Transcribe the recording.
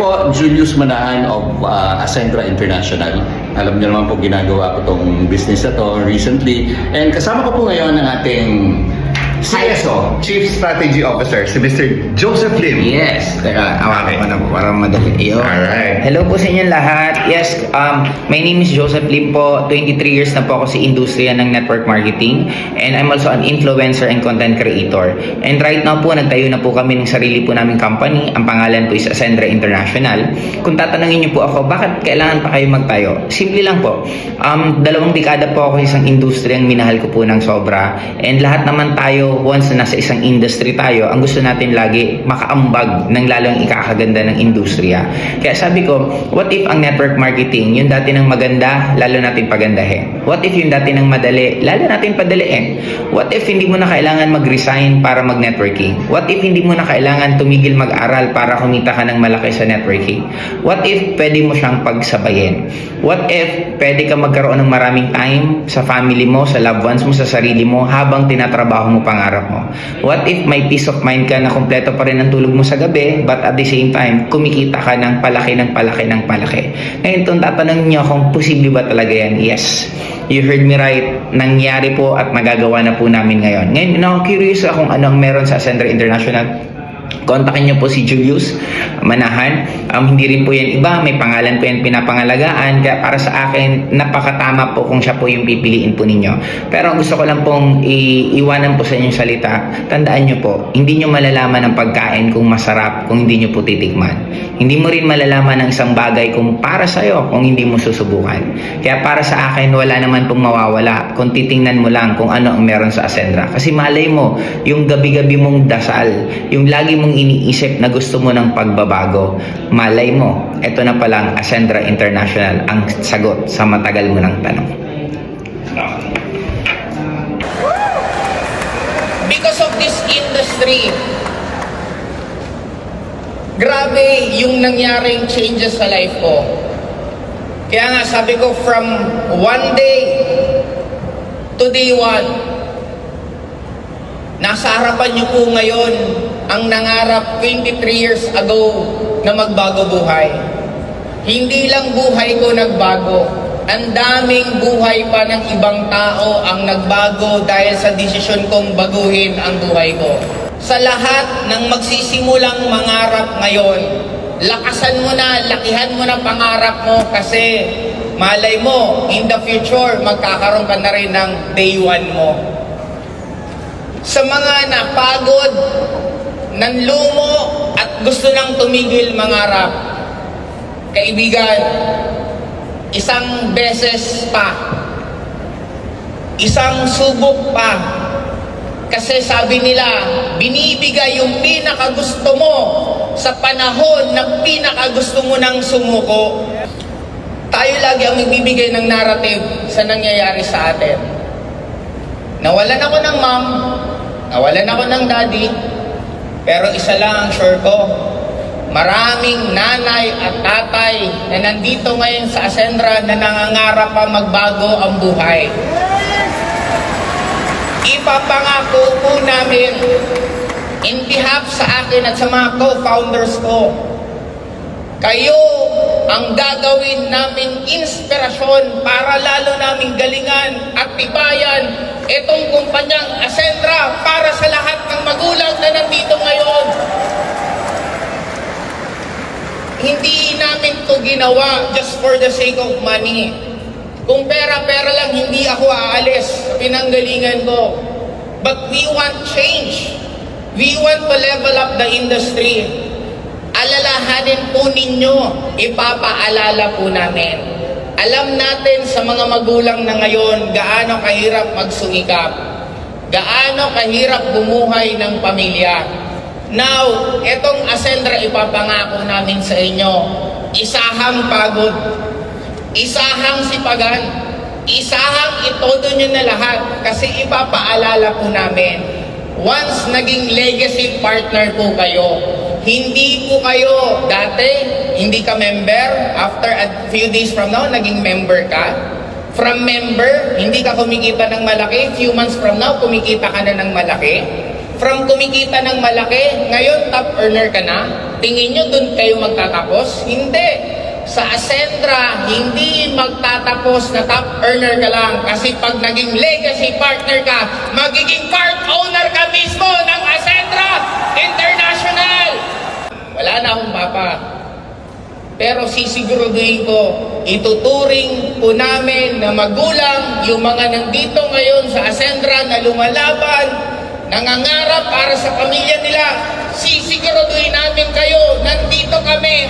po, Julius Manahan of Ascendra International. Alam niyo naman po ginagawa ko tong business na to recently. And kasama ko po ngayon ang ating CSO, Chief Strategy Officer, si Mr. Joseph Lim. Yes, teka, awakan ko na po para madali. Alright. Hello po sa inyong lahat. Yes, my name is Joseph Lim po. 23 years na po ako sa industriya ng network marketing. And I'm also an influencer and content creator. And right now po, nagtayo na po kami ng sarili po naming company. Ang pangalan po is Ascendra International. Kung tatanungin niyo po ako, bakit kailangan pa kayo magtayo? Simple lang po. 2 dekada po ako sa isang industriyang minahal ko po ng sobra. And lahat naman tayo, once na nasa isang industry tayo, ang gusto natin lagi makaambag ng lalong ikakaganda ng industriya. Kaya sabi ko, what if ang network marketing, yung dati ng maganda, lalo natin pagandahin? What if yung dati ng madali, lalo natin padaliin? What if hindi mo na kailangan mag-resign para mag-networking? What if hindi mo na kailangan tumigil mag-aral para kumita ka ng malaki sa networking? What if pwede mo siyang pagsabayin? What if pwede ka magkaroon ng maraming time sa family mo, sa loved ones mo, sa sarili mo habang tinatrabaho mo pangarap mo? What if may peace of mind ka na kumpleto pa rin ang tulog mo sa gabi, but at the same time, kumikita ka ng palaki ng palaki ng palaki? Ngayon, itong tatanungin niyo kung posible ba talaga yan? Yes. You heard me right. Nangyari po at magagawa na po namin ngayon. Ngayon, curious akong ano ang meron sa Ascendra International. Kontakin niyo po si Julius Manahan. Hindi rin po yan iba, may pangalan po yan pinapangalagaan. Kaya para sa akin, napakatama po kung siya po yung pipiliin po ninyo. Pero ang gusto ko lang pong iwanan po sa inyong salita, tandaan niyo po, hindi niyo malalaman ang pagkain kung masarap kung hindi niyo po titikman. Hindi mo rin malalaman ang isang bagay kung para sa'yo kung hindi mo susubukan. Kaya para sa akin, wala naman pong mawawala kung titingnan mo lang kung ano ang meron sa Ascendra. Kasi malay mo, yung gabi-gabi mong dasal, yung lagi mong iniisip na gusto mo ng pagbabago, malay mo, ito na palang Ascendra International ang sagot sa matagal mo ng tanong. Because of this industry, grabe yung nangyaring changes sa life ko. Kaya nga sabi ko, from one day to day one, nasa harapan niyo po ngayon ang nangarap 23 years ago na magbago buhay. Hindi lang buhay ko nagbago, ang daming buhay pa ng ibang tao ang nagbago dahil sa desisyon kong baguhin ang buhay ko. Sa lahat ng magsisimulang mangarap ngayon, lakasan mo na, lakihan mo na pangarap mo kasi malay mo, in the future, magkakaroon ka na rin ng day one mo. Sa mga napagod, nanlumo at gusto nang tumigil mangarap, kaibigan, isang beses pa, isang subok pa, kasi sabi nila, binibigay yung pinakagusto mo sa panahon na pinakagusto mo nang sumuko. Tayo lagi ang magbibigay ng narrative sa nangyayari sa atin. Nawalan ako ng mom, nawalan ako ng daddy, pero isa lang ang sure ko, maraming nanay at tatay na nandito ngayon sa Ascendra na nangangarap pa magbago ang buhay. Ipapangako po namin in behalf sa akin at sa mga co-founders ko, kayo ang gagawin naming inspirasyon para lalo naming galingan at tibayan itong kumpanyang Ascendra para sa lahat ng magulang na nandito ngayon. Hindi namin to ginawa just for the sake of money. Kung pera-pera lang, hindi ako aalis sa pinanggalingan ko. But we want change. We want to level up the industry. Alalahanin po ninyo, ipapaalala po namin. Alam natin sa mga magulang na ngayon gaano kahirap magsumikap, gaano kahirap bumuhay ng pamilya. Now, etong Ascendra ipapangako namin sa inyo, isahang pagod, isahang sipagan, isahang itodo nyo na lahat kasi ipapaalala po namin, once naging legacy partner po kayo, hindi po kayo dati, hindi ka member, after a few days from now, naging member ka. From member, hindi ka kumikita ng malaki, few months from now, kumikita ka na ng malaki. from kumikita ng malaki, ngayon top earner ka na? Tingin nyo dun kayo magtatapos? Hindi. Sa Ascentra, hindi magtatapos na top earner ka lang. Kasi pag naging legacy partner ka, magiging part owner ka mismo ng Ascentra International. Wala na akong papa. Pero sisiguraduhin ko, ituturing po namin na magulang yung mga nandito ngayon sa Ascentra na lumalaban, nangangarap para sa pamilya nila. Sisiguraduhin namin kayo, nandito kami